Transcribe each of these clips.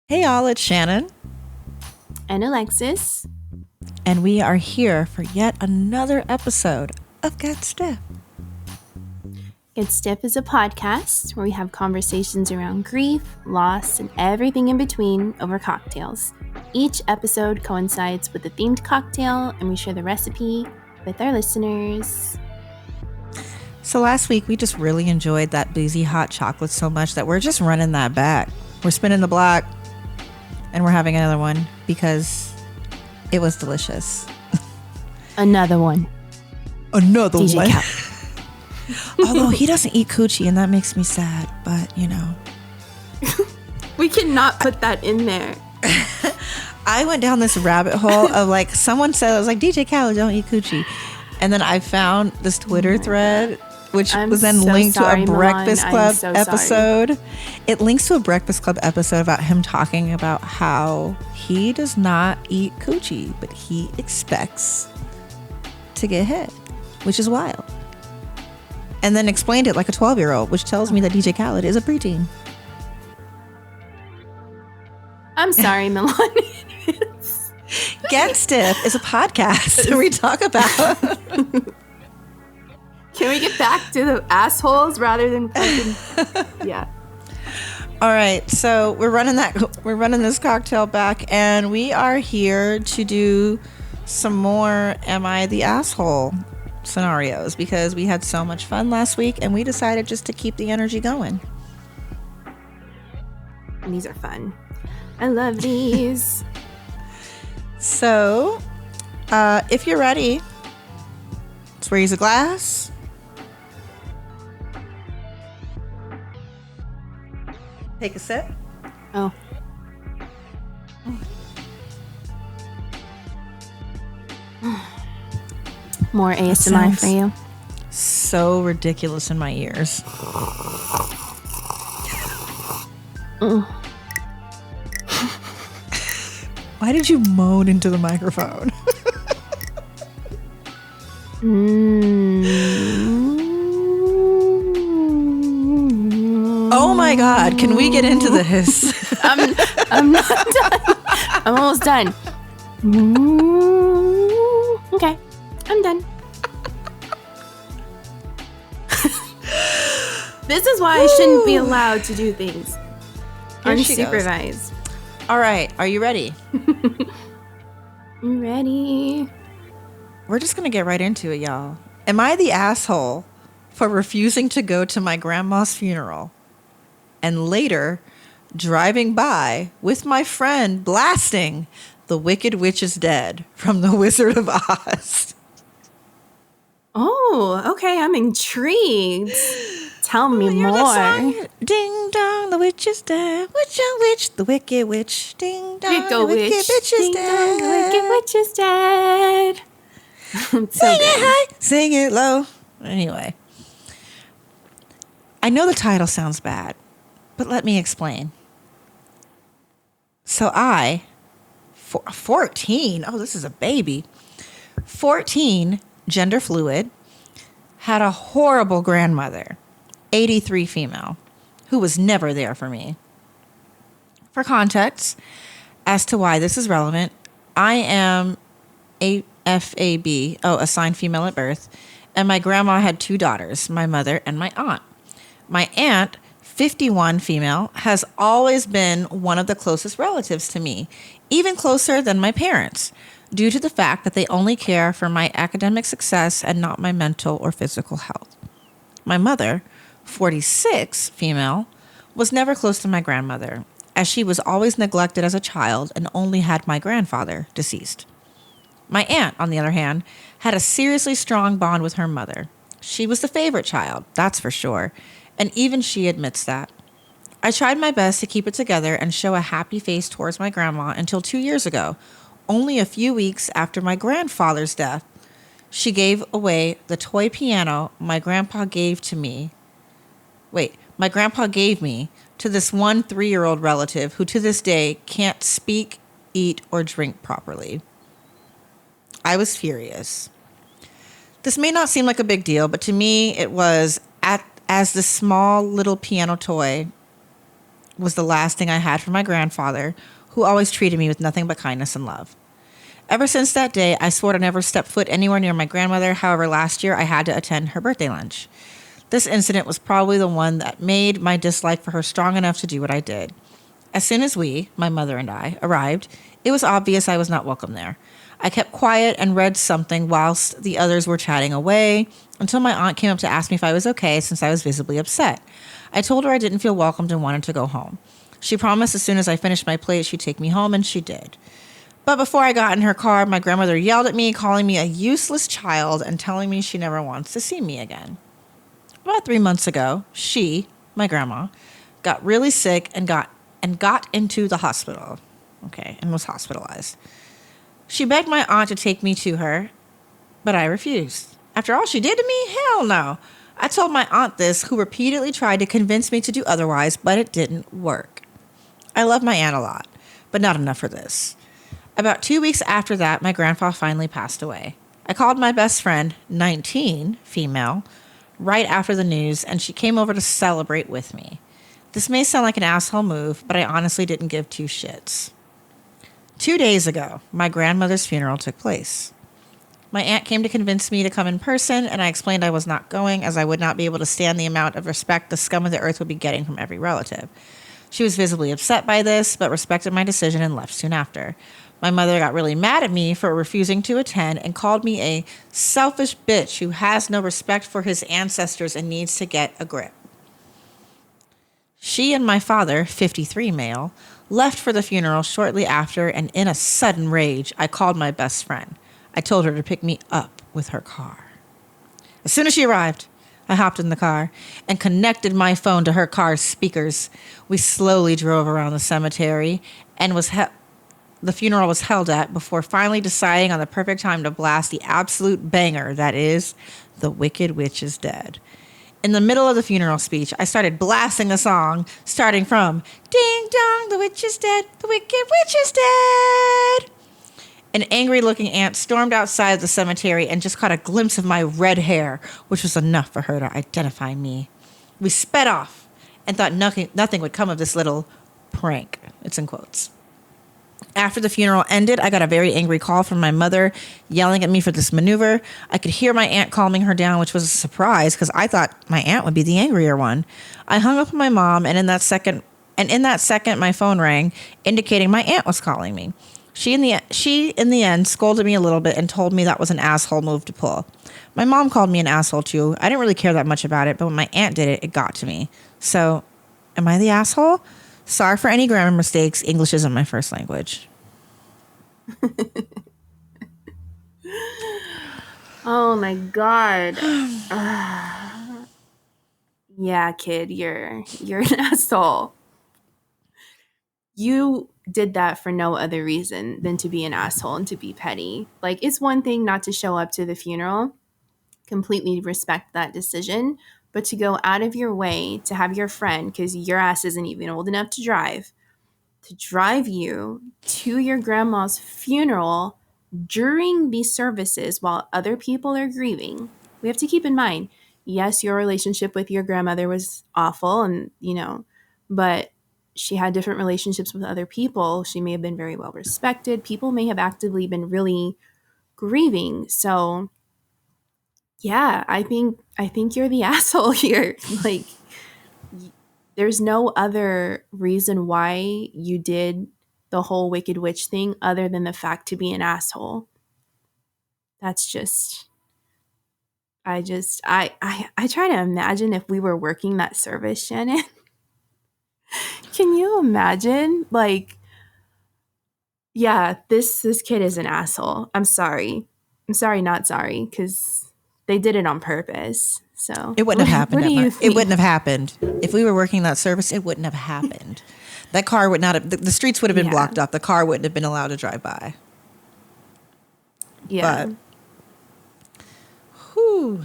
Hey y'all, it's Shannon, And Alexis. and we are here for yet another episode of Get Stiff. Get Stiff is a podcast where we have conversations around grief, loss, and everything in between over cocktails. Each episode coincides with a themed cocktail, and we share the recipe with our listeners. So last week we just really enjoyed that boozy hot chocolate so much that we're just running that back. We're spinning the block, and we're having another one because it was delicious. Another one. Another DJ one. Cal. Although he doesn't eat coochie, and that makes me sad, but you know. We cannot put that in there. I went down this rabbit hole of like, someone said, I was like, DJ Khaled don't eat coochie. And then I found this Twitter thread, which was then linked to a Breakfast Club episode. It links to a Breakfast Club episode about him talking about how he does not eat coochie, but he expects to get hit, which is wild. And then explained it like a 12-year-old, which tells me that DJ Khaled is a preteen. I'm sorry, Milan. Get Stiff is a podcast where we talk about... Can we get back to the assholes rather than fucking... Yeah. All right, so we're running this cocktail back, and we are here to do some more Am I the Asshole scenarios because we had so much fun last week, and we decided just to keep the energy going. These are fun. I love these. So, if you're ready, let's raise a glass. Take a sip. Oh. More ASMR for you. So ridiculous in my ears. Why did you moan into the microphone? Oh my God, can we get into this? I'm not done. I'm almost done. Okay, I'm done. This is why I shouldn't be allowed to do things unsupervised. All right, are you ready? I'm ready. We're just going to get right into it, y'all. Am I the asshole for refusing to go to my grandma's funeral and later driving by with my friend blasting The Wicked Witch is Dead from The Wizard of Oz? Oh, okay, I'm intrigued. Tell me more. Ding dong, the witch is dead. Witch, oh witch, the wicked witch. Ding dong, the wicked witch is dead. The wicked witch is dead. Sing it high, sing it low. Anyway, I know the title sounds bad, but let me explain. So 14, oh, this is a baby, 14, gender fluid, had a horrible grandmother, 83 female, who was never there for me. For context, as to why this is relevant, I am AFAB, assigned female at birth, and my grandma had two daughters, my mother and my aunt. My aunt, 51 female, has always been one of the closest relatives to me, even closer than my parents, due to the fact that they only care for my academic success and not my mental or physical health. My mother, 46 female, was never close to my grandmother, as she was always neglected as a child and only had my grandfather, deceased. My aunt, on the other hand, had a seriously strong bond with her mother. She was the favorite child, that's for sure, and even she admits that. I tried my best to keep it together and show a happy face towards my grandma until 2 years ago, only a few weeks after my grandfather's death. She gave away the toy piano my grandpa gave me to this one 3-year-old relative who to this day can't speak, eat, or drink properly. I was furious. This may not seem like a big deal, but to me it was, as the small little piano toy was the last thing I had from my grandfather, who always treated me with nothing but kindness and love. Ever since that day, I swore to never step foot anywhere near my grandmother. However, last year I had to attend her birthday lunch. This incident was probably the one that made my dislike for her strong enough to do what I did. As soon as we, my mother and I, arrived, it was obvious I was not welcome there. I kept quiet and read something whilst the others were chatting away until my aunt came up to ask me if I was okay since I was visibly upset. I told her I didn't feel welcomed and wanted to go home. She promised as soon as I finished my plate she'd take me home, and she did. But before I got in her car, my grandmother yelled at me, calling me a useless child and telling me she never wants to see me again. About 3 months ago, she, my grandma, got really sick and got into the hospital. Okay, and was hospitalized. She begged my aunt to take me to her, but I refused. After all she did to me? Hell no. I told my aunt this, who repeatedly tried to convince me to do otherwise, but it didn't work. I love my aunt a lot, but not enough for this. About 2 weeks after that, my grandpa finally passed away. I called my best friend, 19, female, right after the news, and she came over to celebrate with me. This may sound like an asshole move, but I honestly didn't give two shits. 2 days ago, my grandmother's funeral took place. My aunt came to convince me to come in person, and I explained I was not going as I would not be able to stand the amount of respect the scum of the earth would be getting from every relative. She was visibly upset by this, but respected my decision and left soon after. My mother got really mad at me for refusing to attend and called me a selfish bitch who has no respect for his ancestors and needs to get a grip. She and my father, 53 male, left for the funeral shortly after, and in a sudden rage, I called my best friend. I told her to pick me up with her car. As soon as she arrived, I hopped in the car and connected my phone to her car's speakers. We slowly drove around the cemetery and the funeral was held at before finally deciding on the perfect time to blast the absolute banger that is The Wicked Witch is Dead. In the middle of the funeral speech, I started blasting the song, starting from Ding Dong, the witch is dead, the wicked witch is dead. An angry-looking aunt stormed outside the cemetery and just caught a glimpse of my red hair, which was enough for her to identify me. We sped off and thought nothing would come of this little prank. It's in quotes. After the funeral ended, I got a very angry call from my mother yelling at me for this maneuver. I could hear my aunt calming her down, which was a surprise because I thought my aunt would be the angrier one. I hung up on my mom, and in that second, my phone rang, indicating my aunt was calling me. She, in the end, scolded me a little bit and told me that was an asshole move to pull. My mom called me an asshole, too. I didn't really care that much about it, but when my aunt did it, it got to me. So, am I the asshole? Sorry for any grammar mistakes. English isn't my first language. Oh, my God. Yeah, kid, you're an asshole. You did that for no other reason than to be an asshole and to be petty. Like, it's one thing not to show up to the funeral, completely respect that decision, but to go out of your way to have your friend, because your ass isn't even old enough to drive you to your grandma's funeral during these services while other people are grieving. We have to keep in mind, yes, your relationship with your grandmother was awful and, but she had different relationships with other people. She may have been very well respected. People may have actively been really grieving. So yeah, I think you're the asshole here. Like, there's no other reason why you did the whole Wicked Witch thing other than the fact to be an asshole. That's just, I try to imagine if we were working that service, Shannon. Can you imagine? Like, yeah, this kid is an asshole. I'm sorry, not sorry, because they did it on purpose. So It wouldn't have happened. What do you think? It wouldn't have happened. If we were working that service, it wouldn't have happened. That car would not have, the streets would have been blocked up. The car wouldn't have been allowed to drive by. Yeah. But, whew.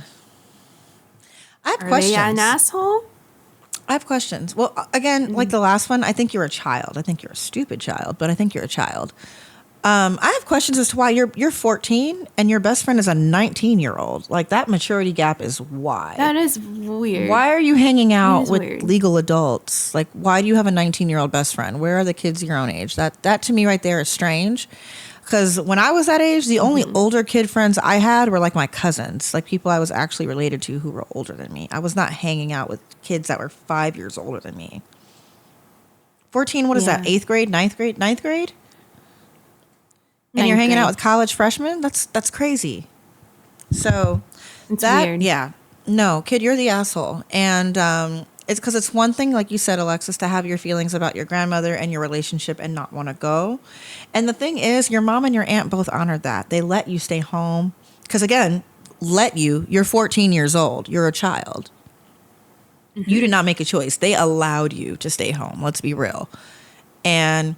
I have questions. Are they an asshole? I have questions. Well, again, like the last one, I think you're a child. I think you're a stupid child, but I think you're a child. I have questions as to why you're 14 and your best friend is a 19-year-old. Like, that maturity gap is why. That is weird. Why are you hanging out with weird. legal adults? Like, why do you have a 19-year-old best friend? Where are the kids your own age? That to me right there is strange. Because when I was that age, the only older kid friends I had were like my cousins, like people I was actually related to who were older than me. I was not hanging out with kids that were 5 years older than me. 14, what is that? 8th grade, ninth grade? And you're hanging out with college freshmen? That's crazy. So it's that weird. Yeah. No, kid, you're the asshole. And it's because it's one thing, like you said, Alexis, to have your feelings about your grandmother and your relationship and not want to go. And the thing is, your mom and your aunt both honored that. They let you stay home. Because again, you're 14 years old. You're a child. You did not make a choice. They allowed you to stay home. Let's be real. And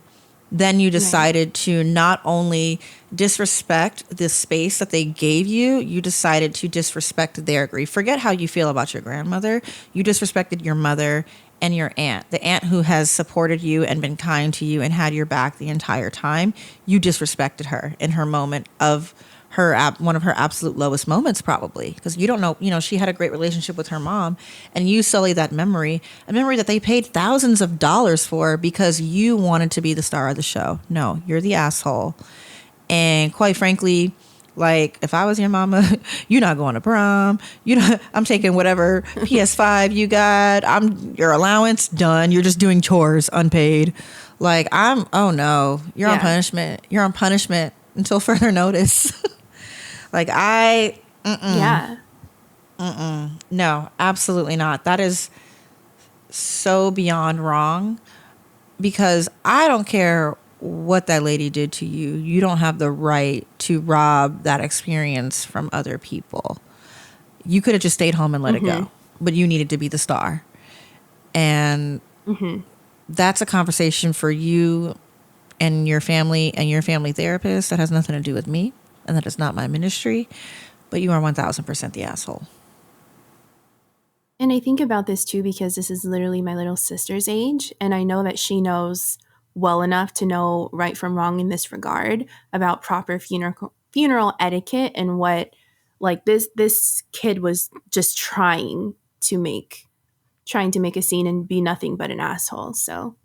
then you decided to not only disrespect the space that they gave you, you decided to disrespect their grief. Forget how you feel about your grandmother. You disrespected your mother and your aunt, the aunt who has supported you and been kind to you and had your back the entire time. You disrespected her in her moment of one of her absolute lowest moments, probably, because you don't know, she had a great relationship with her mom, and you sully that memory, a memory that they paid thousands of dollars for because you wanted to be the star of the show. No, you're the asshole. And quite frankly, like, if I was your mama, you're not going to prom. I'm taking whatever PS5 you got. Your allowance done. You're just doing chores unpaid. Like, oh no, you're on punishment. You're on punishment until further notice. Like, no, absolutely not. That is so beyond wrong, because I don't care what that lady did to you. You don't have the right to rob that experience from other people. You could have just stayed home and let it go, but you needed to be the star. And that's a conversation for you and your family therapist. That has nothing to do with me. And that is not my ministry, but you are 1000% the asshole. And I think about this too, because this is literally my little sister's age. And I know that she knows well enough to know right from wrong in this regard about proper funeral etiquette, and what, like, this kid was just trying to make a scene and be nothing but an asshole. So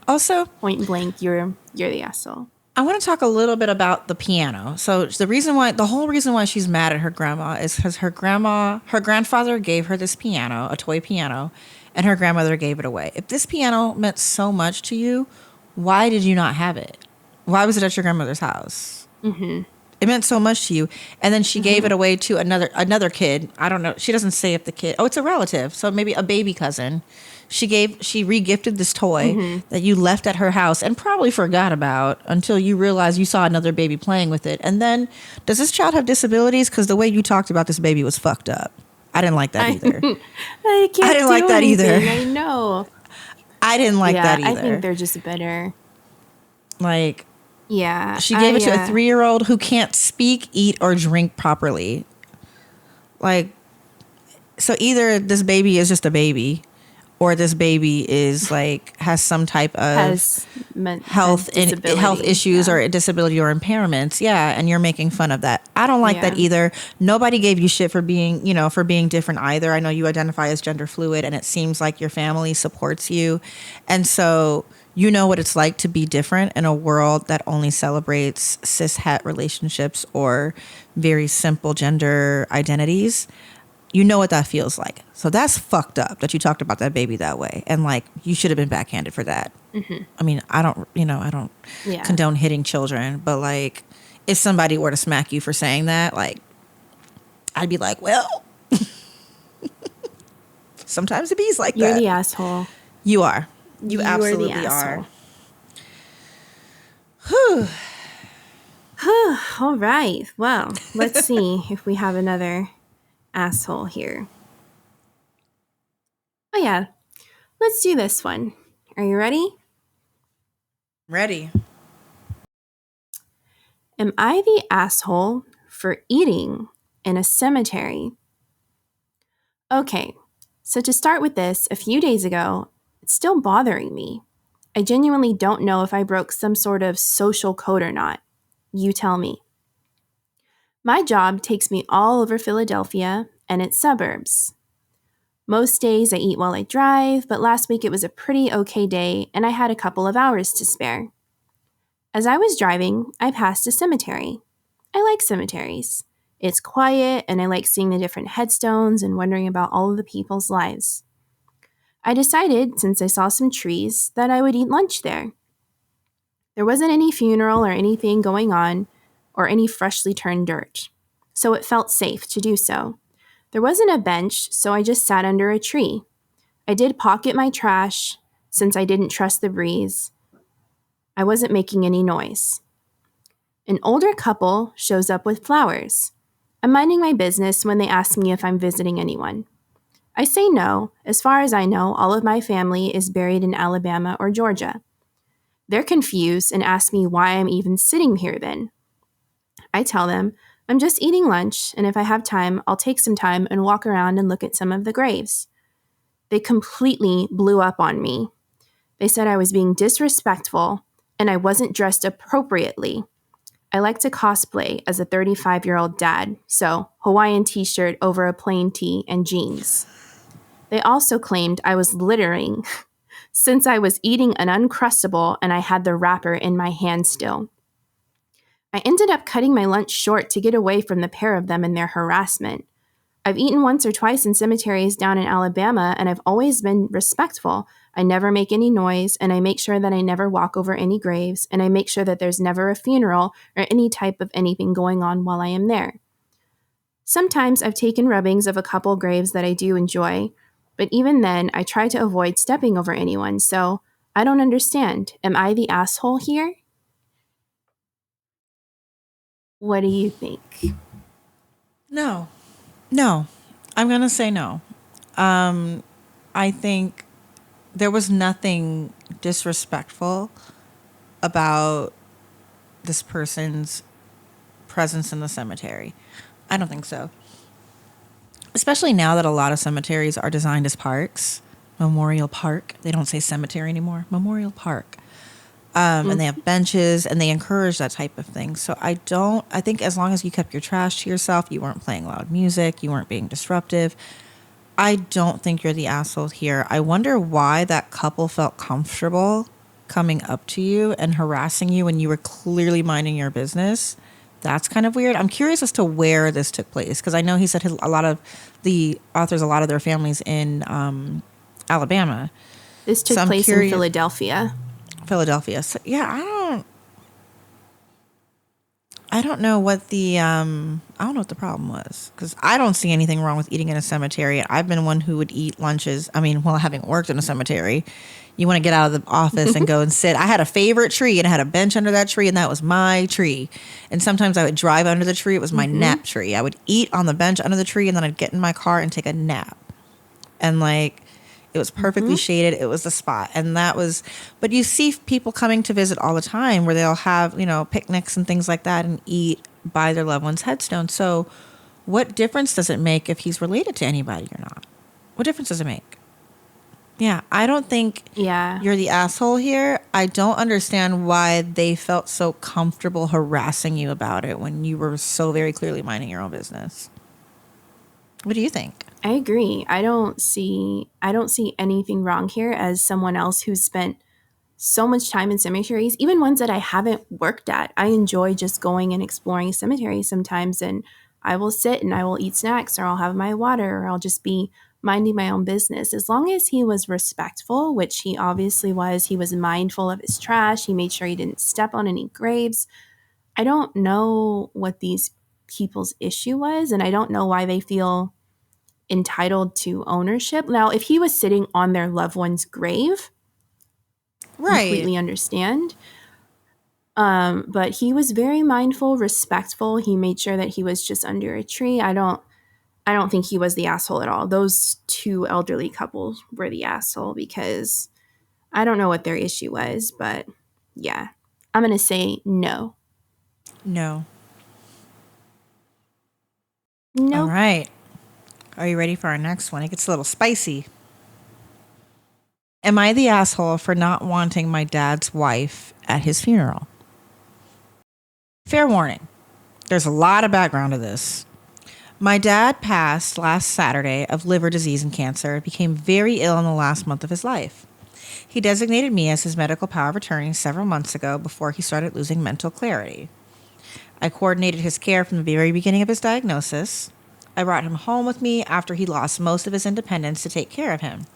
also, point blank, you're the asshole. I want to talk a little bit about the piano. So the whole reason why she's mad at her grandma is because her grandfather gave her this piano, a toy piano, and her grandmother gave it away. If this piano meant so much to you, why did you not have it? Why was it at your grandmother's house? It meant so much to you. And then she gave it away to another kid. I don't know. She doesn't say if the kid, it's a relative. So maybe a baby cousin. She re-gifted this toy that you left at her house and probably forgot about until you realized you saw another baby playing with it. And then, does this child have disabilities? Because the way you talked about this baby was fucked up. I didn't like that either. I didn't like that either. I know. I didn't like that either. I think they're just better. Like, yeah. She gave it to a 3-year-old who can't speak, eat, or drink properly. Like, so either this baby is just a baby, or this baby is like has some type of health issues or disability or impairments. Yeah, and you're making fun of that. I don't like that either. Nobody gave you shit for being different either. I know you identify as gender fluid, and it seems like your family supports you, and so you know what it's like to be different in a world that only celebrates cis-het relationships or very simple gender identities. You know what that feels like. So that's fucked up that you talked about that baby that way. And like, you should have been backhanded for that. I mean, I don't condone hitting children, but like, if somebody were to smack you for saying that, like, I'd be like, well, sometimes it bees like that. You're the asshole. You are. You absolutely are. Whew. All right. Well, let's see if we have another asshole here. Oh yeah, let's do this one. Are you ready? Ready. Am I the asshole for eating in a cemetery? Okay, so to start with this, a few days ago, it's still bothering me. I genuinely don't know if I broke some sort of social code or not. You tell me. My job takes me all over Philadelphia and its suburbs. Most days I eat while I drive, but last week it was a pretty okay day and I had a couple of hours to spare. As I was driving, I passed a cemetery. I like cemeteries. It's quiet and I like seeing the different headstones and wondering about all of the people's lives. I decided, since I saw some trees, that I would eat lunch there. There wasn't any funeral or anything going on, or any freshly turned dirt, so it felt safe to do so. There wasn't a bench, so I just sat under a tree. I did pocket my trash, since I didn't trust the breeze. I wasn't making any noise. An older couple shows up with flowers. I'm minding my business when they ask me if I'm visiting anyone. I say no. As far as I know, all of my family is buried in Alabama or Georgia. They're confused and ask me why I'm even sitting here then. I tell them I'm just eating lunch, and if I have time, I'll take some time and walk around and look at some of the graves. They completely blew up on me. They said I was being disrespectful and I wasn't dressed appropriately. I like to cosplay as a 35-year-old dad, so Hawaiian t-shirt over a plain tee and jeans. They also claimed I was littering since I was eating an Uncrustable and I had the wrapper in my hand still. I ended up cutting my lunch short to get away from the pair of them and their harassment. I've eaten once or twice in cemeteries down in Alabama, and I've always been respectful. I never make any noise, and I make sure that I never walk over any graves, and I make sure that there's never a funeral or any type of anything going on while I am there. Sometimes I've taken rubbings of a couple graves that I do enjoy, but even then, I try to avoid stepping over anyone, so I don't understand. Am I the asshole here? What do you think? No. No. I'm going to say no. I think there was nothing disrespectful about this person's presence in the cemetery. I don't think so. Especially now that a lot of cemeteries are designed as parks. Memorial Park. They don't say cemetery anymore. Memorial Park. And they have benches and they encourage that type of thing. So I think as long as you kept your trash to yourself, you weren't playing loud music, you weren't being disruptive, I don't think you're the asshole here. I wonder why that couple felt comfortable coming up to you and harassing you when you were clearly minding your business. That's kind of weird. I'm curious as to where this took place, because I know he said a lot of their families in Alabama. This took place in Philadelphia. So yeah, I don't know what the problem was, because I don't see anything wrong with eating in a cemetery. I've been one who would eat lunches. I mean, while having worked in a cemetery, you want to get out of the office and go and sit. I had a favorite tree and I had a bench under that tree, and that was my tree. And sometimes I would drive under the tree. It was my nap tree. I would eat on the bench under the tree, and then I'd get in my car and take a nap. And it was perfectly shaded. It was the spot. And but you see people coming to visit all the time where they'll have, picnics and things like that and eat by their loved one's headstone. So what difference does it make if he's related to anybody or not? What difference does it make? Yeah, I don't think you're the asshole here. I don't understand why they felt so comfortable harassing you about it when you were so very clearly minding your own business. What do you think? I agree. I don't see anything wrong here as someone else who's spent so much time in cemeteries, even ones that I haven't worked at. I enjoy just going and exploring cemeteries sometimes, and I will sit and I will eat snacks, or I'll have my water, or I'll just be minding my own business. As long as he was respectful, which he obviously was, he was mindful of his trash, he made sure he didn't step on any graves. I don't know what these people's issue was, and I don't know why they feel entitled to ownership. Now, if he was sitting on their loved one's grave, completely understand. But he was very mindful, respectful. He made sure that he was just under a tree. I don't think he was the asshole at all. Those two elderly couples were the asshole, because I don't know what their issue was, but yeah, I'm going to say no. No. No. All right. Are you ready for our next one? It gets a little spicy. Am I the asshole for not wanting my dad's wife at his funeral? Fair warning, there's a lot of background to this. My dad passed last Saturday of liver disease and cancer, became very ill in the last month of his life. He designated me as his medical power of attorney several months ago before he started losing mental clarity. I coordinated his care from the very beginning of his diagnosis. I brought him home with me after he lost most of his independence to take care of him.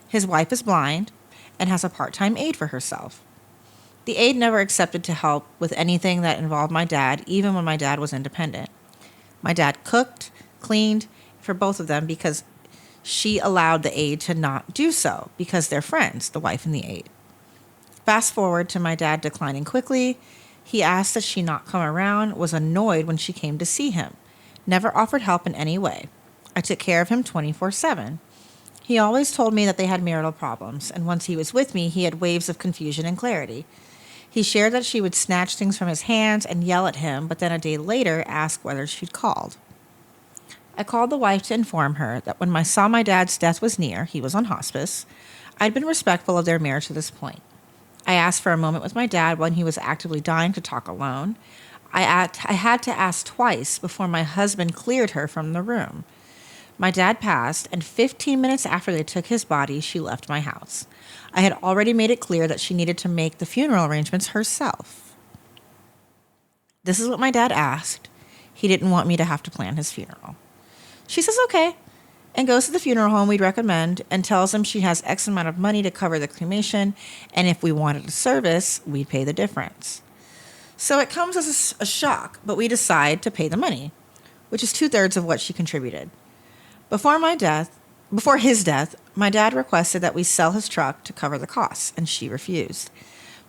His wife is blind and has a part-time aide for herself. The aide never accepted to help with anything that involved my dad, even when my dad was independent. My dad cooked, cleaned for both of them because she allowed the aide to not do so because they're friends, the wife and the aide. Fast forward to my dad declining quickly. He asked that she not come around, was annoyed when she came to see him, never offered help in any way. I took care of him 24/7. He always told me that they had marital problems, and once he was with me, he had waves of confusion and clarity. He shared that she would snatch things from his hands and yell at him, but then a day later ask whether she'd called. I called the wife to inform her that when I saw my dad's death was near, he was on hospice, I'd been respectful of their marriage to this point. I asked for a moment with my dad when he was actively dying to talk alone. I had to ask twice before my husband cleared her from the room. My dad passed, and 15 minutes after they took his body, she left my house. I had already made it clear that she needed to make the funeral arrangements herself. This is what my dad asked. He didn't want me to have to plan his funeral. She says okay, and goes to the funeral home we'd recommend and tells him she has X amount of money to cover the cremation, and if we wanted a service, we'd pay the difference. So it comes as a shock, but we decide to pay the money, which is 2/3 of what she contributed. Before his death, my dad requested that we sell his truck to cover the costs, and she refused.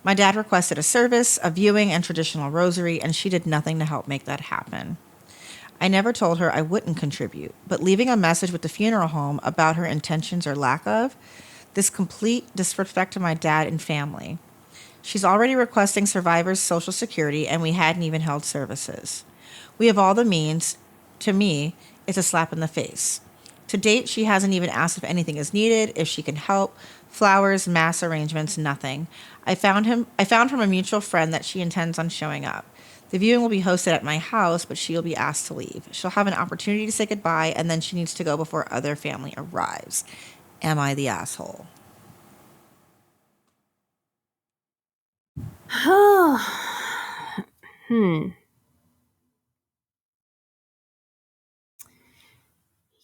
My dad requested a service, a viewing, and traditional rosary, and she did nothing to help make that happen. I never told her I wouldn't contribute, but leaving a message with the funeral home about her intentions or lack of, this complete disrespect to my dad and family. She's already requesting survivors' Social Security, and we hadn't even held services. We have all the means. To me, it's a slap in the face. To date, she hasn't even asked if anything is needed, if she can help. Flowers, mass arrangements, nothing. I found from a mutual friend that she intends on showing up. The viewing will be hosted at my house, but she'll be asked to leave. She'll have an opportunity to say goodbye, and then she needs to go before other family arrives. Am I the asshole?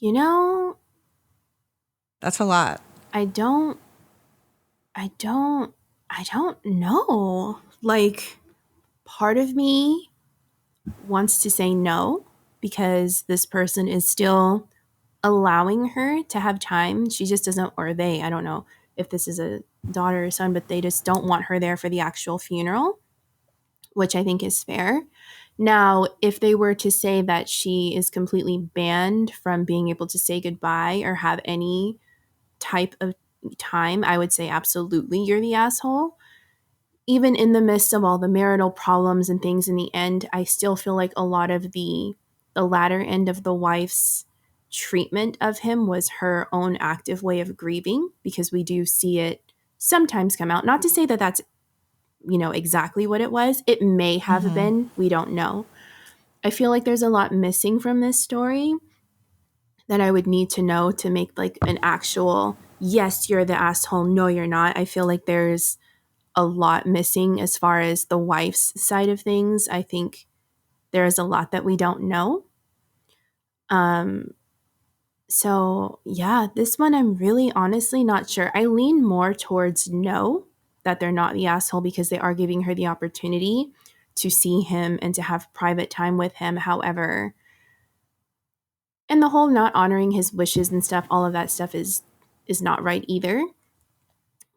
You know, That's a lot. I don't know. Like, part of me wants to say no because this person is still allowing her to have time. She just doesn't, or they, I don't know if this is a daughter or son, but they just don't want her there for the actual funeral, which I think is fair. Now, if they were to say that she is completely banned from being able to say goodbye or have any type of time, I would say absolutely you're the asshole. Even in the midst of all the marital problems and things in the end, I still feel like a lot of the latter end of the wife's treatment of him was her own active way of grieving, because we do see it sometimes come out. Not to say that that's, exactly what it was. It may have been. We don't know. I feel like there's a lot missing from this story that I would need to know to make like an actual, yes, you're the asshole, no, you're not. I feel like there's a lot missing as far as the wife's side of things. I think there is a lot that we don't know. So yeah, this one I'm really honestly not sure. I lean more towards no, that they're not the asshole because they are giving her the opportunity to see him and to have private time with him. However, and the whole not honoring his wishes and stuff, all of that stuff is not right either.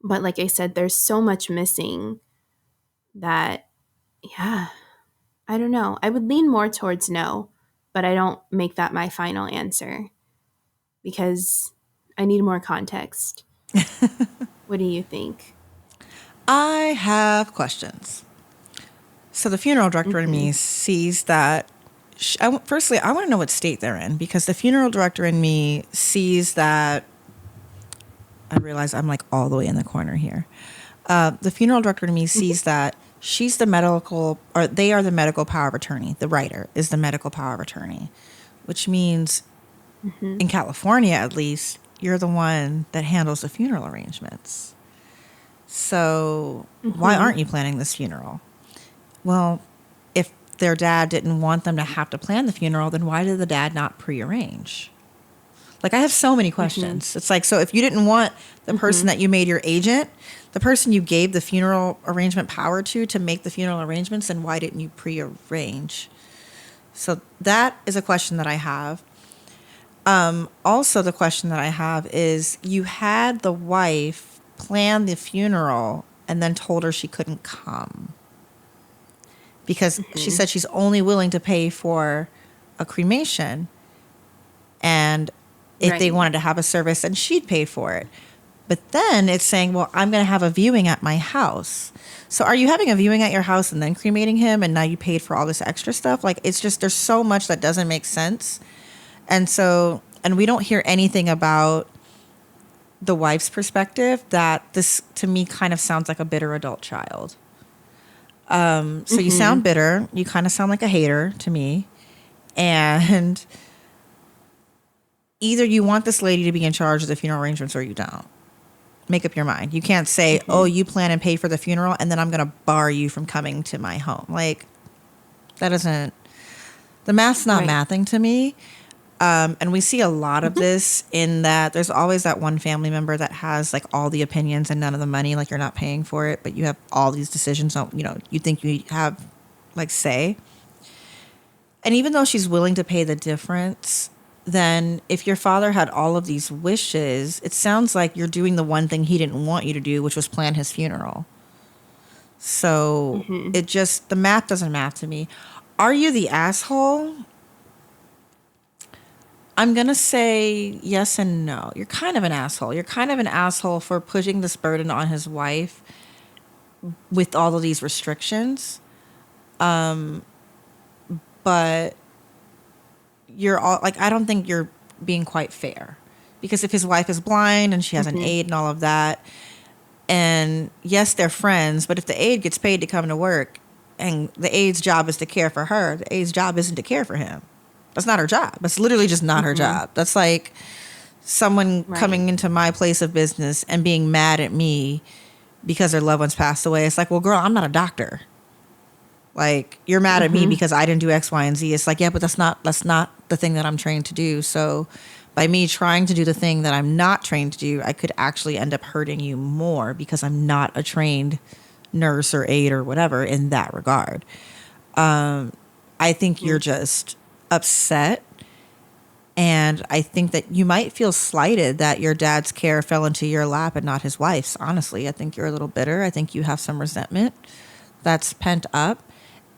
But like I said, there's so much missing that, yeah, I don't know. I would lean more towards no, but I don't make that my final answer because I need more context. What do you think? I have questions. So the funeral director in me sees that. Firstly, I want to know what state they're in, because the funeral director in me sees that. I realize I'm like all the way in the corner here. The funeral director in me sees that She's the medical, or they are the medical power of attorney. The writer is the medical power of attorney, which means in California, at least, you're the one that handles the funeral arrangements. So why aren't you planning this funeral? Well, if their dad didn't want them to have to plan the funeral, then why did the dad not prearrange? Like, I have so many questions. It's like, so if you didn't want the person that you made your agent, the person you gave the funeral arrangement power to make the funeral arrangements, then why didn't you prearrange? So that is a question that I have. Also, the question that I have is, you had the wife plan the funeral and then told her she couldn't come because she said she's only willing to pay for a cremation, and if they wanted to have a service, then she'd pay for it. But then it's saying, well, I'm going to have a viewing at my house. So are you having a viewing at your house and then cremating him, and now you paid for all this extra stuff? Like, it's just, there's so much that doesn't make sense. And so, and we don't hear anything about the wife's perspective, that this to me kind of sounds like a bitter adult child. So you sound bitter. You kind of sound like a hater to me. And either you want this lady to be in charge of the funeral arrangements or you don't. Make up your mind. You can't say, oh, you plan and pay for the funeral, and then I'm going to bar you from coming to my home. Like, that doesn't, the math's not mathing to me. And we see a lot of this in that there's always that one family member that has like all the opinions and none of the money. Like, you're not paying for it, but you have all these decisions on, you know, you think you have like say. And even though she's willing to pay the difference, then if your father had all of these wishes, it sounds like you're doing the one thing he didn't want you to do, which was plan his funeral. So it just, the math doesn't math to me. Are you the asshole? I'm going to say yes and no. You're kind of an asshole. You're kind of an asshole for putting this burden on his wife with all of these restrictions. But you're all like, I don't think you're being quite fair, because if his wife is blind and she has an aide and all of that, and yes, they're friends, but if the aide gets paid to come to work and the aide's job is to care for her, the aide's job isn't to care for him. That's not her job. That's literally just not her job. That's like someone coming into my place of business and being mad at me because their loved one's passed away. It's like, well, girl, I'm not a doctor. Like, you're mad at me because I didn't do X, Y, and Z. It's like, yeah, but that's not the thing that I'm trained to do. So by me trying to do the thing that I'm not trained to do, I could actually end up hurting you more because I'm not a trained nurse or aide or whatever in that regard. I think you're just upset. And I think that you might feel slighted that your dad's care fell into your lap and not his wife's. Honestly, I think you're a little bitter. I think you have some resentment that's pent up,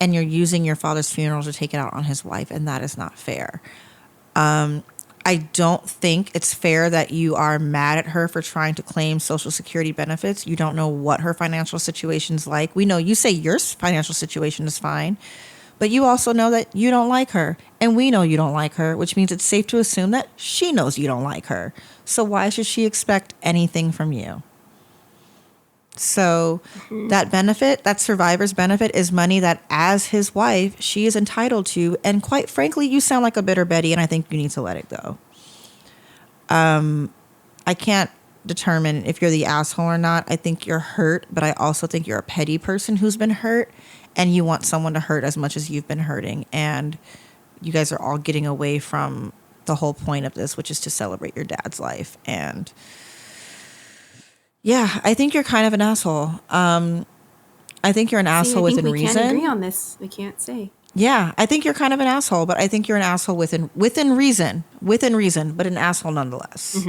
and you're using your father's funeral to take it out on his wife, and that is not fair. I don't think it's fair that you are mad at her for trying to claim Social Security benefits. You don't know what her financial situation's like. We know you say your financial situation is fine, but you also know that you don't like her, and we know you don't like her, which means it's safe to assume that she knows you don't like her. So why should she expect anything from you? So that benefit, that survivor's benefit, is money that, as his wife, she is entitled to. And quite frankly, you sound like a bitter Betty, and I think you need to let it go. I can't determine if you're the asshole or not. I think you're hurt, but I also think you're a petty person who's been hurt, and you want someone to hurt as much as you've been hurting. And you guys are all getting away from the whole point of this, which is to celebrate your dad's life. And yeah, I think you're kind of an asshole. I think you're an asshole within reason. We can't agree on this. We can't say. Yeah, I think you're kind of an asshole, but I think you're an asshole within reason, but an asshole nonetheless.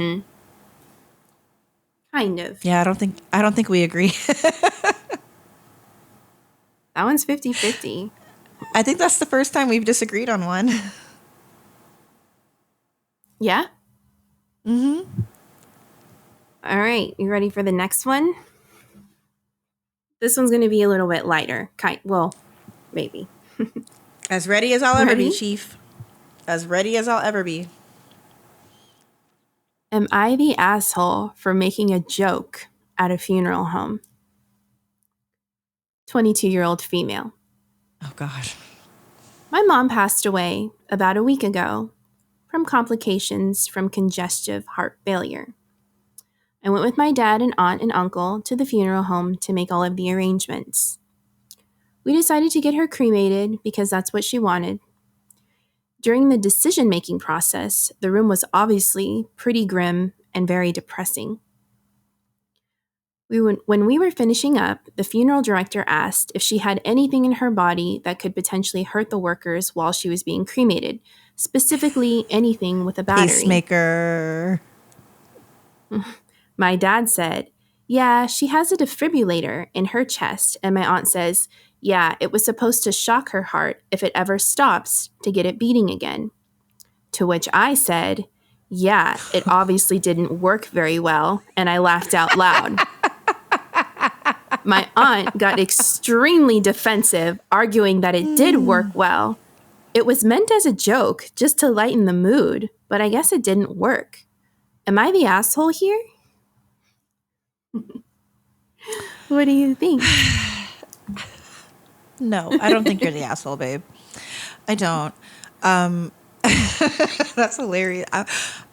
Kind of. Yeah, I don't think we agree. That one's 50-50. I think that's the first time we've disagreed on one. Yeah? All right, you ready for the next one? This one's going to be a little bit lighter. Well, maybe. As ready as I'll ever be, Chief. As ready as I'll ever be. Am I the asshole for making a joke at a funeral home? 22-year-old female. Oh, God. My mom passed away about a week ago from complications from congestive heart failure. I went with my dad and aunt and uncle to the funeral home to make all of the arrangements. We decided to get her cremated because that's what she wanted. During the decision-making process, the room was obviously pretty grim and very depressing. When we were finishing up, the funeral director asked if she had anything in her body that could potentially hurt the workers while she was being cremated, specifically anything with a battery. Pacemaker. My dad said, "Yeah, she has a defibrillator in her chest." And my aunt says, "Yeah, it was supposed to shock her heart if it ever stops to get it beating again." To which I said, "Yeah, it obviously didn't work very well." And I laughed out loud. My aunt got extremely defensive, arguing that it did work well. It was meant as a joke, just to lighten the mood, but I guess it didn't work. Am I the asshole here? What do you think? No, I don't think you're the asshole, babe. I don't. That's hilarious.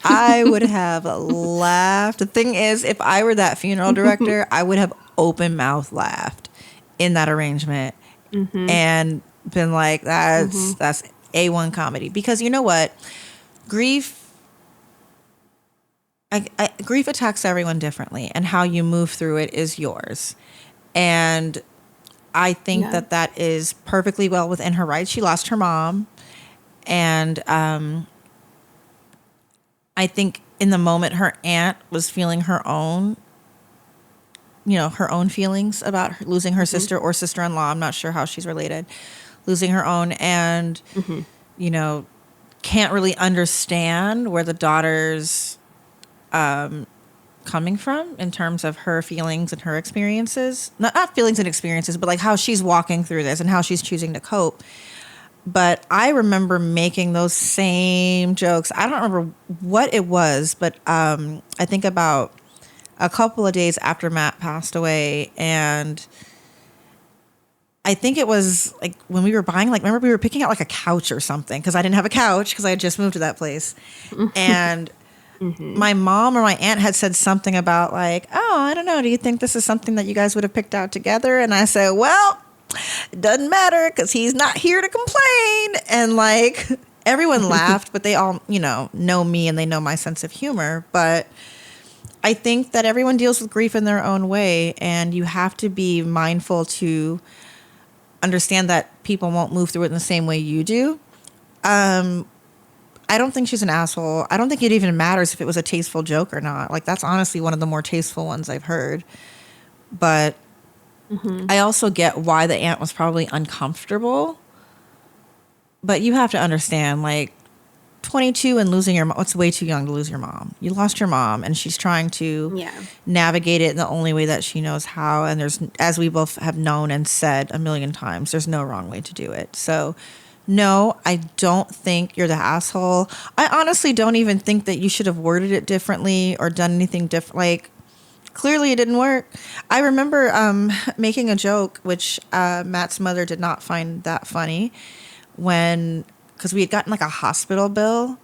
I would have laughed. The thing is, if I were that funeral director, I would have open mouth laughed in that arrangement and been like, that's A1 comedy. Because you know what? Grief grief attacks everyone differently, and how you move through it is yours. And I think that is perfectly well within her rights. She lost her mom. And I think in the moment her aunt was feeling her own, her own feelings about losing her sister or sister-in-law. I'm not sure how she's related. Losing her own and, can't really understand where the daughter's coming from in terms of her feelings and her experiences. Not feelings and experiences, but like how she's walking through this and how she's choosing to cope. But I remember making those same jokes. I don't remember what it was, but I think about a couple of days after Matt passed away. And I think it was like when we were buying, remember we were picking out like a couch or something because I didn't have a couch because I had just moved to that place. And my mom or my aunt had said something about like, oh, I don't know. Do you think this is something that you guys would have picked out together? And I said, well, it doesn't matter because he's not here to complain. And like everyone laughed, but they all, know me and they know my sense of humor. But I think that everyone deals with grief in their own way. And you have to be mindful to understand that people won't move through it in the same way you do. I don't think she's an asshole. I don't think it even matters if it was a tasteful joke or not. Like that's honestly one of the more tasteful ones I've heard. But I also get why the aunt was probably uncomfortable. But you have to understand, like, 22 and losing your mom, it's way too young to lose your mom. You lost your mom, and she's trying to navigate it in the only way that she knows how. And there's, as we both have known and said a million times, there's no wrong way to do it. So, no, I don't think you're the asshole. I honestly don't even think that you should have worded it differently or done anything different. Like, clearly it didn't work. I remember making a joke, which Matt's mother did not find that funny, because we had gotten like a hospital bill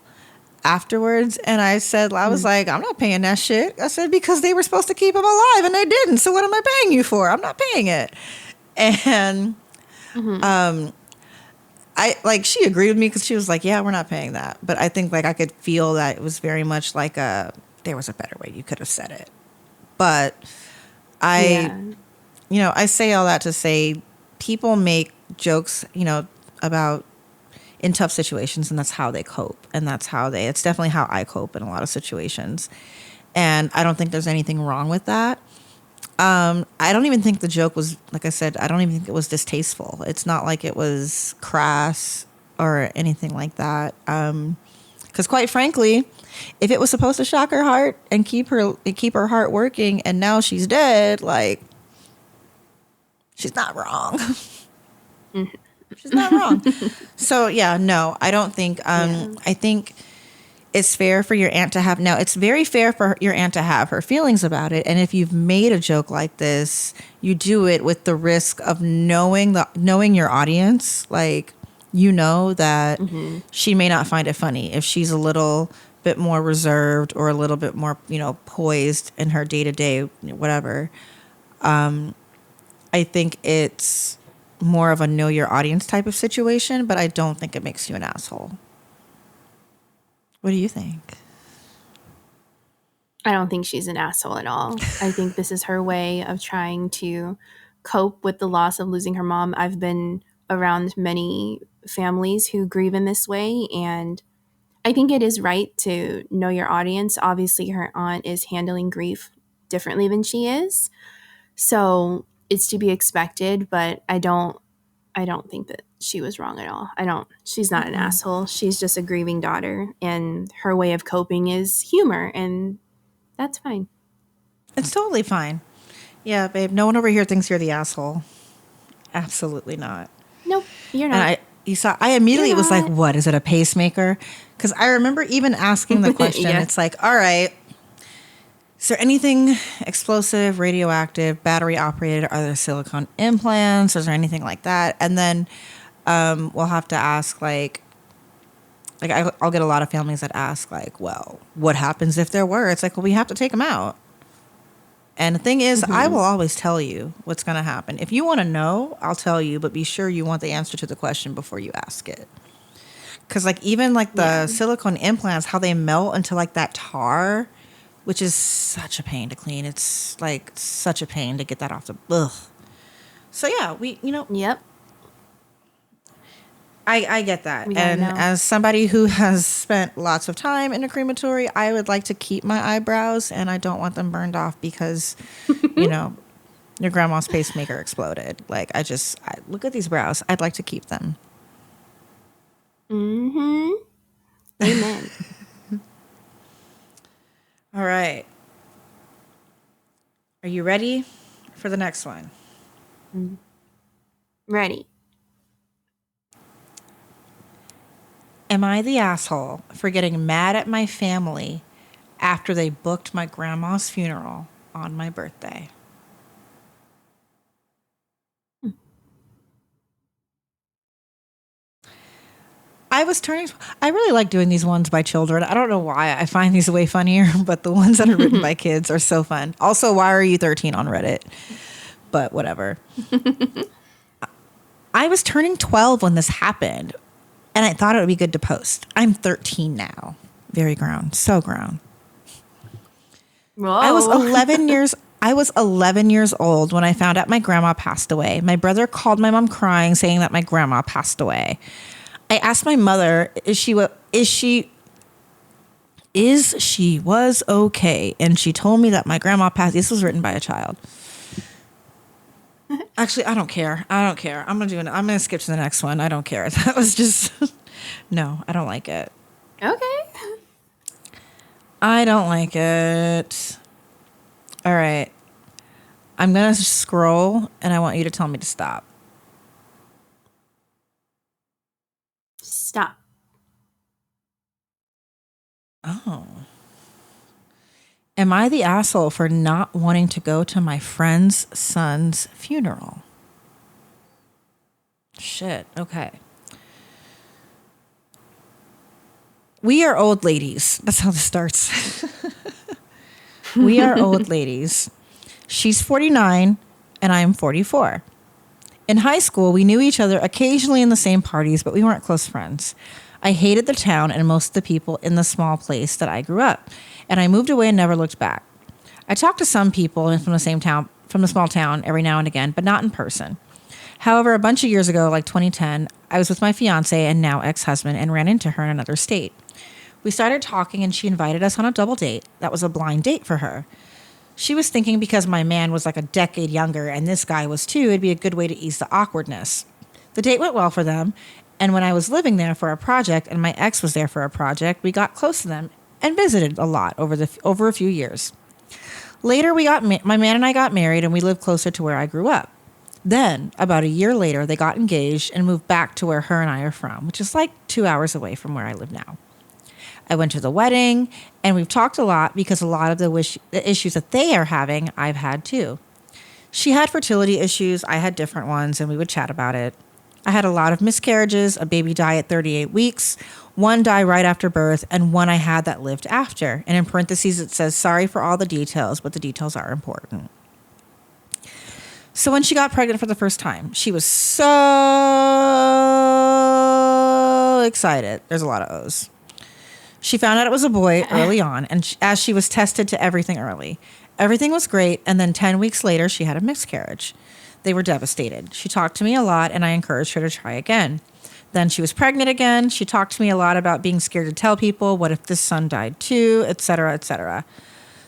afterwards. And I said, I was like, I'm not paying that shit. I said, because they were supposed to keep him alive and they didn't. So what am I paying you for? I'm not paying it. And she agreed with me because she was like, yeah, we're not paying that. But I think like I could feel that it was very much like there was a better way you could have said it. But I say all that to say people make jokes, about in tough situations, and that's how they cope. And it's definitely how I cope in a lot of situations. And I don't think there's anything wrong with that. I don't even think the joke was, like I said, I don't even think it was distasteful. It's not like it was crass or anything like that. Because quite frankly, if it was supposed to shock her heart and keep her heart working, and now she's dead, like, she's not wrong. She's not wrong. So yeah, no, I don't think. I think it's fair for your aunt to have, no, it's very fair for your aunt to have her feelings about it. And if you've made a joke like this, you do it with the risk of knowing your audience. Like, you know that she may not find it funny if she's a little bit more reserved or a little bit more, poised in her day to day, whatever. I think it's more of a know your audience type of situation, but I don't think it makes you an asshole. What do you think? I don't think she's an asshole at all. I think this is her way of trying to cope with the loss of losing her mom. I've been around many families who grieve in this way, and I think it is right to know your audience. Obviously, her aunt is handling grief differently than she is, so it's to be expected, but I don't think that she was wrong at all. She's not an asshole. She's just a grieving daughter, and her way of coping is humor, and that's fine. It's totally fine. Yeah, babe. No one over here thinks you're the asshole. Absolutely not. Nope, you're not. And I immediately was like, what? Is it a pacemaker? Because I remember even asking the question. Yeah. It's like, all right, is there anything explosive, radioactive, battery operated? Are there silicone implants? Is there anything like that? And then we'll have to ask, I'll get a lot of families that ask, like, well, what happens if there were? It's like, well, we have to take them out. And the thing is, I will always tell you what's going to happen. If you want to know, I'll tell you, but be sure you want the answer to the question before you ask it. Because, even the silicone implants, how they melt into, that tar, which is such a pain to clean. It's, such a pain to get that off the... Ugh. So, yeah, Yep. I get that. And as somebody who has spent lots of time in a crematory, I would like to keep my eyebrows, and I don't want them burned off because, your grandma's pacemaker exploded. I look at these brows. I'd like to keep them. Mm-hmm. Amen. All right. Are you ready for the next one? Ready. Am I the asshole for getting mad at my family after they booked my grandma's funeral on my birthday? I really like doing these ones by children. I don't know why. I find these way funnier, but the ones that are written by kids are so fun. Also, why are you 13 on Reddit? But whatever. I was turning 12 when this happened, and I thought it would be good to post. I'm 13 now. Very grown. So grown. Whoa. I was 11 years old when I found out my grandma passed away. My brother called my mom crying, saying that my grandma passed away. I asked my mother, is she was okay? And she told me that my grandma passed. This was written by a child. Actually, I don't care. I'm gonna skip to the next one. I don't care. That was just no, I don't like it. Okay. I don't like it. All right. I'm gonna scroll and I want you to tell me to stop. Stop. Oh. Am I the asshole for not wanting to go to my friend's son's funeral? Shit. Okay. We are old ladies. That's how this starts. We are old ladies. She's 49 and I'm 44. In high school, we knew each other occasionally in the same parties, but we weren't close friends. I hated the town and most of the people in the small place that I grew up, and I moved away and never looked back. I talked to some people from the small town every now and again, but not in person. However, a bunch of years ago, like 2010, I was with my fiance and now ex-husband and ran into her in another state. We started talking and she invited us on a double date. That was a blind date for her. She was thinking because my man was like a decade younger and this guy was too, it'd be a good way to ease the awkwardness. The date went well for them, and when I was living there for a project and my ex was there for a project, we got close to them and visited a lot over a few years. Later, my man and I got married and we lived closer to where I grew up. Then, about a year later, they got engaged and moved back to where her and I are from, which is like 2 hours away from where I live now. I went to the wedding, and we've talked a lot because a lot of the issues that they are having, I've had too. She had fertility issues. I had different ones, and we would chat about it. I had a lot of miscarriages, a baby die at 38 weeks, one die right after birth, and one I had that lived after. And in parentheses, it says, sorry for all the details, but the details are important. So when she got pregnant for the first time, she was so excited. There's a lot of O's. She found out it was a boy early on, and as she was tested to everything early. Everything was great, and then 10 weeks later, she had a miscarriage. They were devastated. She talked to me a lot, and I encouraged her to try again. Then she was pregnant again. She talked to me a lot about being scared to tell people, what if this son died too, etc., etc.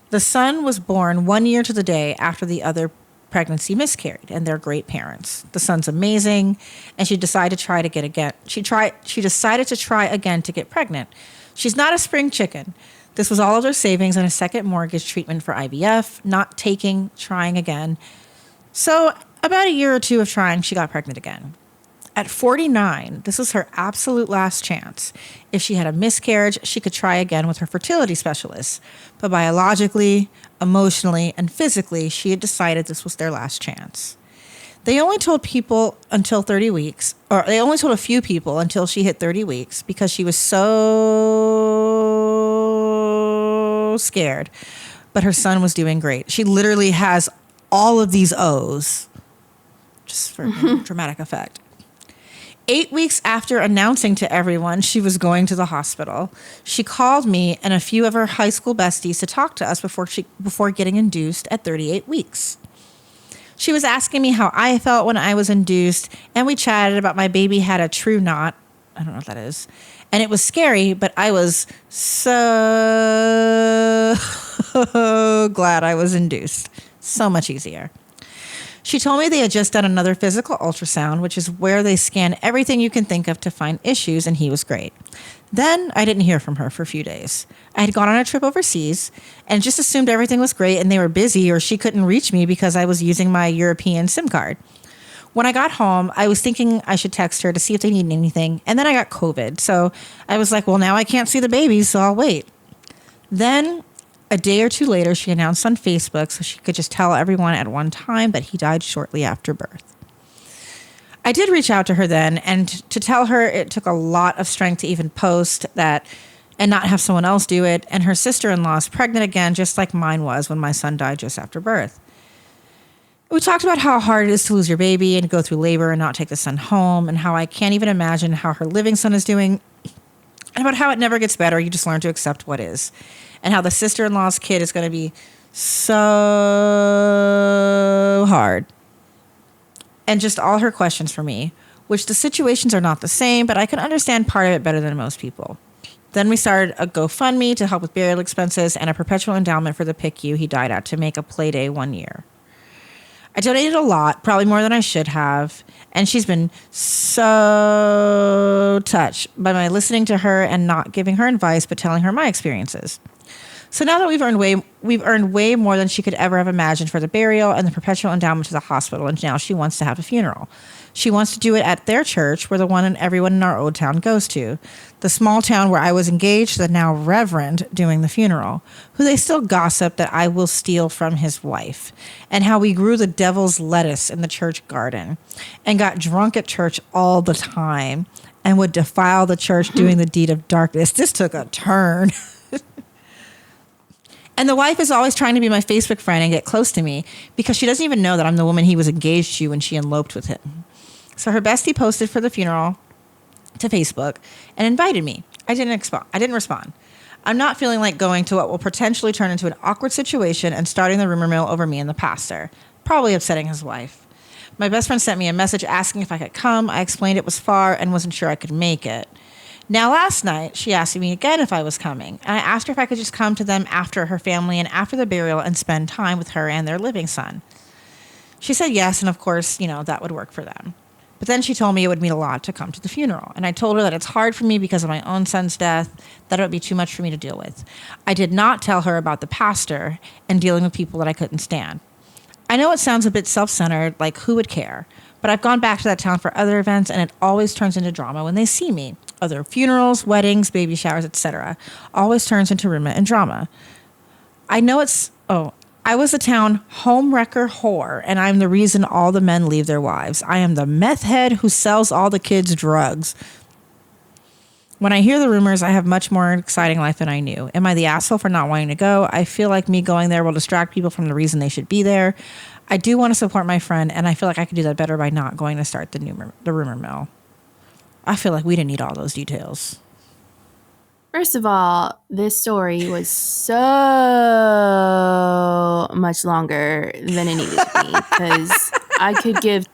The son was born 1 year to the day after the other pregnancy miscarried, and they're great parents. The son's amazing, and she decided to try to get again. She decided to try again to get pregnant. She's not a spring chicken. This was all of their savings and a second mortgage treatment for IVF, not taking, trying again. So about a year or two of trying, she got pregnant again. At 49, this was her absolute last chance. If she had a miscarriage, she could try again with her fertility specialist. But biologically, emotionally, and physically, she had decided this was their last chance. They only told people until 30 weeks, or they only told a few people until she hit 30 weeks because she was so scared. But her son was doing great. She literally has all of these O's, just for dramatic effect. 8 weeks after announcing to everyone she was going to the hospital, she called me and a few of her high school besties to talk to us before getting induced at 38 weeks. She was asking me how I felt when I was induced, and we chatted about my baby had a true knot. I don't know what that is. And it was scary, but I was so glad I was induced. So much easier. She told me they had just done another physical ultrasound, which is where they scan everything you can think of to find issues, and he was great. Then I didn't hear from her for a few days. I had gone on a trip overseas and just assumed everything was great and they were busy or she couldn't reach me because I was using my European SIM card. When I got home, I was thinking I should text her to see if they needed anything, and then I got COVID. So I was like, well, now I can't see the baby, so I'll wait. Then a day or two later, she announced on Facebook so she could just tell everyone at one time that he died shortly after birth. I did reach out to her then, and to tell her it took a lot of strength to even post that and not have someone else do it. And her sister-in-law is pregnant again, just like mine was when my son died just after birth. We talked about how hard it is to lose your baby and go through labor and not take the son home, and how I can't even imagine how her living son is doing, and about how it never gets better. You just learn to accept what is. And how the sister-in-law's kid is going to be so hard. And just all her questions for me, which the situations are not the same, but I can understand part of it better than most people. Then we started a GoFundMe to help with burial expenses and a perpetual endowment for the PICU he died at to make a play day 1 year. I donated a lot, probably more than I should have, and she's been so touched by my listening to her and not giving her advice, but telling her my experiences. So now that we've earned way more than she could ever have imagined for the burial and the perpetual endowment to the hospital, and now she wants to have a funeral. She wants to do it at their church, where the one and everyone in our old town goes to. The small town where I was engaged, the now reverend doing the funeral, who they still gossip that I will steal from his wife, and how we grew the devil's lettuce in the church garden and got drunk at church all the time and would defile the church doing the deed of darkness. This took a turn. And the wife is always trying to be my Facebook friend and get close to me because she doesn't even know that I'm the woman he was engaged to when she eloped with him. So her bestie posted for the funeral to Facebook and invited me. I didn't respond. I'm not feeling like going to what will potentially turn into an awkward situation and starting the rumor mill over me and the pastor, probably upsetting his wife. My best friend sent me a message asking if I could come. I explained it was far and wasn't sure I could make it. Now, last night, she asked me again if I was coming, and I asked her if I could just come to them after her family and after the burial and spend time with her and their living son. She said yes, and of course, that would work for them. But then she told me it would mean a lot to come to the funeral, and I told her that it's hard for me because of my own son's death, that it would be too much for me to deal with. I did not tell her about the pastor and dealing with people that I couldn't stand. I know it sounds a bit self-centered, like who would care? But I've gone back to that town for other events, and it always turns into drama when they see me. Other funerals, weddings, baby showers, etc. Always turns into rumor and drama. I was a town homewrecker whore, and I'm the reason all the men leave their wives. I am the meth head who sells all the kids drugs. When I hear the rumors, I have much more exciting life than I knew. Am I the asshole for not wanting to go? I feel like me going there will distract people from the reason they should be there. I do want to support my friend, and I feel like I could do that better by not going to start the rumor mill. I feel like we didn't need all those details. First of all, this story was so much longer than it needed to be, because I could give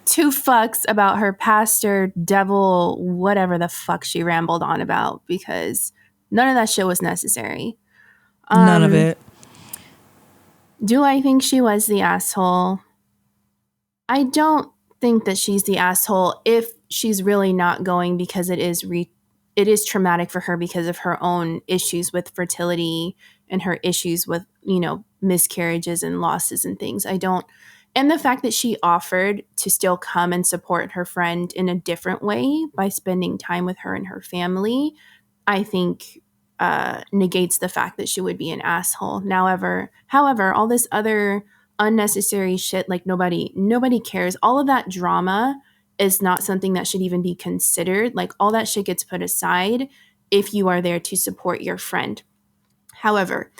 2 fucks about her pastor, devil, whatever the fuck she rambled on about, because none of that shit was necessary. None of it. Do I think she was the asshole? I don't think that she's the asshole if she's really not going because it is traumatic for her because of her own issues with fertility and her issues with, miscarriages and losses and things. And the fact that she offered to still come and support her friend in a different way by spending time with her and her family, I think negates the fact that she would be an asshole. However, all this other unnecessary shit, like nobody cares. All of that drama is not something that should even be considered. Like, all that shit gets put aside if you are there to support your friend. However,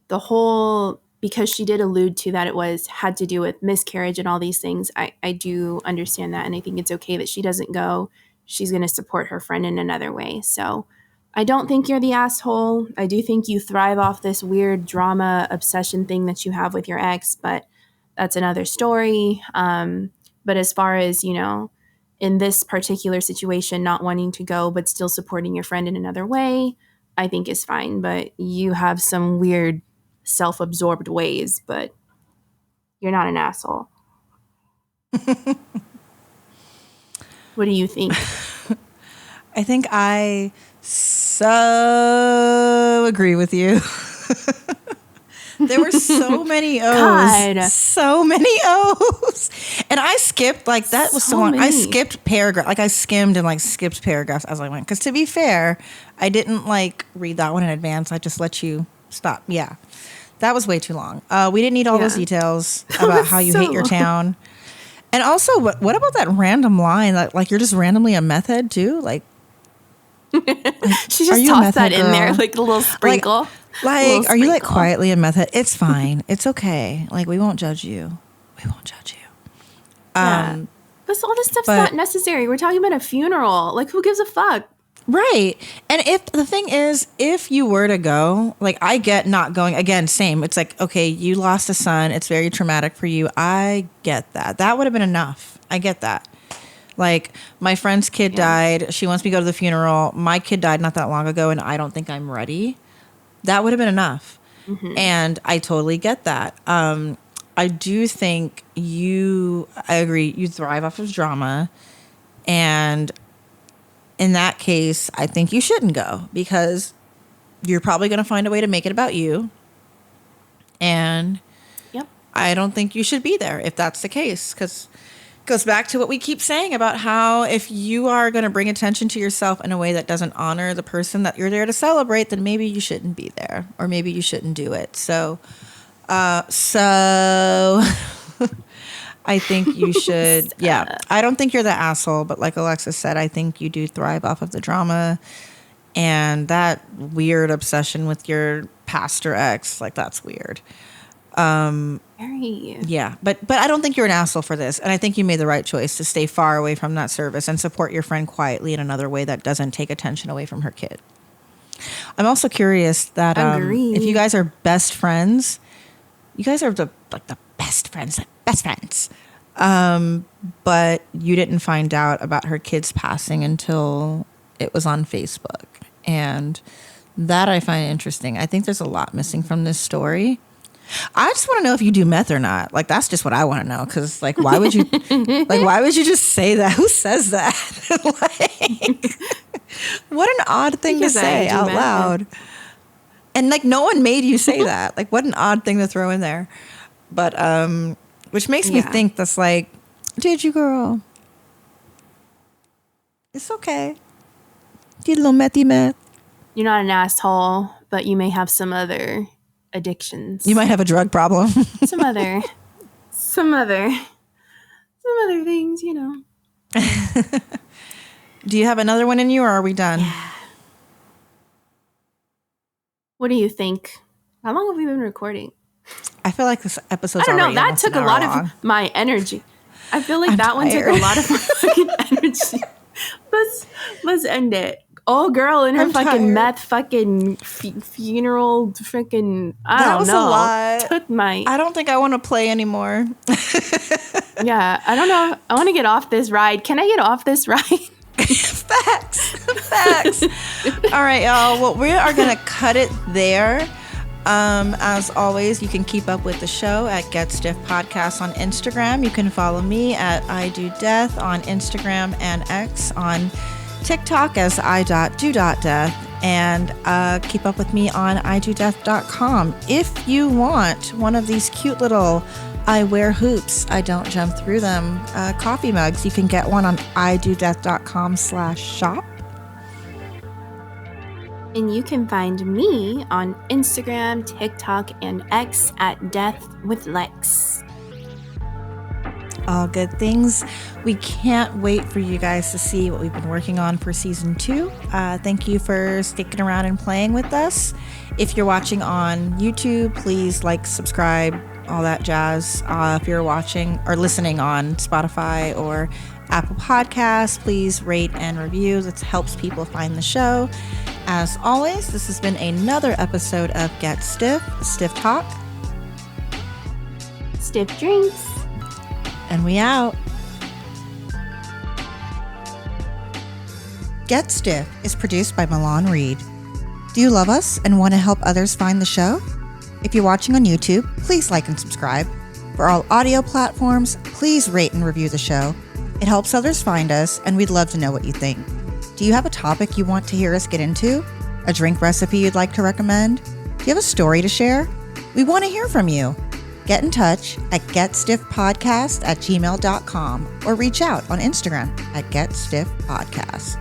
because she did allude to that it had to do with miscarriage and all these things, I do understand that, and I think it's okay that she doesn't go. She's going to support her friend in another way. So I don't think you're the asshole. I do think you thrive off this weird drama obsession thing that you have with your ex, but that's another story. But as far as, in this particular situation, not wanting to go but still supporting your friend in another way, I think is fine. But you have some weird self-absorbed ways, but you're not an asshole. What do you think? I think I so agree with you. There were so many O's. God. So many O's. And I skipped, that was so long. many. I skipped paragraph. I skimmed and skipped paragraphs as I went. Because to be fair, I didn't read that one in advance. I just let you stop. Yeah. That was way too long. We didn't need all those details about how you hate your town. And also, what about that random line? You're just randomly a meth head too? She just tossed that in there, like a little sprinkle. Are you quietly a meth head? It's fine. It's okay. We won't judge you. We won't judge you. Yeah. But all this stuff's not necessary. We're talking about a funeral. Who gives a fuck? Right. And if you were to go, I get not going. Again, same. It's okay, you lost a son. It's very traumatic for you. I get that. That would have been enough. I get that. My friend's kid died. She wants me to go to the funeral. My kid died not that long ago, and I don't think I'm ready. That would have been enough. Mm-hmm. And I totally get that. I do think I agree, you thrive off of drama. And in that case, I think you shouldn't go because you're probably going to find a way to make it about you. And I don't think you should be there if that's the case, because it goes back to what we keep saying about how if you are going to bring attention to yourself in a way that doesn't honor the person that you're there to celebrate, then maybe you shouldn't be there, or maybe you shouldn't do it. So I think you should, I don't think you're the asshole, but like Alexis said, I think you do thrive off of the drama and that weird obsession with your pastor ex. That's weird. Very. Yeah, but I don't think you're an asshole for this, and I think you made the right choice to stay far away from that service and support your friend quietly in another way that doesn't take attention away from her kid. I'm also curious that if you guys are best friends, you guys are the best friends. But you didn't find out about her kid's passing until it was on Facebook, and that I find interesting. I think there's a lot missing from this story. I just want to know if you do meth or not. That's just what I want to know. Because why would you, why would you just say that? Who says that? What an odd thing to say out loud. And no one made you say that. What an odd thing to throw in there. But which makes me think that's Did you, girl? It's okay. Get a little methy meth. You're not an asshole, but you may have some other addictions. You might have a drug problem. some other things, you know. Do you have another one in you, or are we done? Yeah. What do you think? How long have we been recording? I feel like this episode's I don't know. already That almost took an a lot hour long. of my energy. I feel like I'm that one took a tired. lot of my fucking energy. Let's end it. Oh, girl in her I'm fucking tired. meth fucking funeral freaking I That don't was know. a lot. Took my I don't think I want to play anymore. yeah. I don't know. I want to get off this ride. Can I get off this ride? Facts. All right, y'all. Well, we are going to cut it there. As always, you can keep up with the show at Get Stiff Podcast on Instagram. You can follow me at I Do Death on Instagram and X, on TikTok as I.do.death, and keep up with me on idodeath.com. If you want one of these cute little I wear hoops, I don't jump through them coffee mugs, you can get one on idodeath.com/shop. And you can find me on Instagram, TikTok, and X at Death with Lex. All good things. We can't wait for you guys to see what we've been working on for season 2. Thank you for sticking around and playing with us. If you're watching on YouTube, please like, subscribe, all that jazz. If you're watching or listening on Spotify or Apple Podcasts, please rate and review. That helps people find the show. As always, this has been another episode of Get Stiff, Stiff Talk. Stiff drinks. And we out. Get Stiff is produced by Milan Reed. Do you love us and want to help others find the show? If you're watching on YouTube, please like and subscribe. For all audio platforms, please rate and review the show. It helps others find us, and we'd love to know what you think. Do you have a topic you want to hear us get into? A drink recipe you'd like to recommend? Do you have a story to share? We want to hear from you. Get in touch at getstiffpodcast@gmail.com or reach out on Instagram at getstiffpodcast.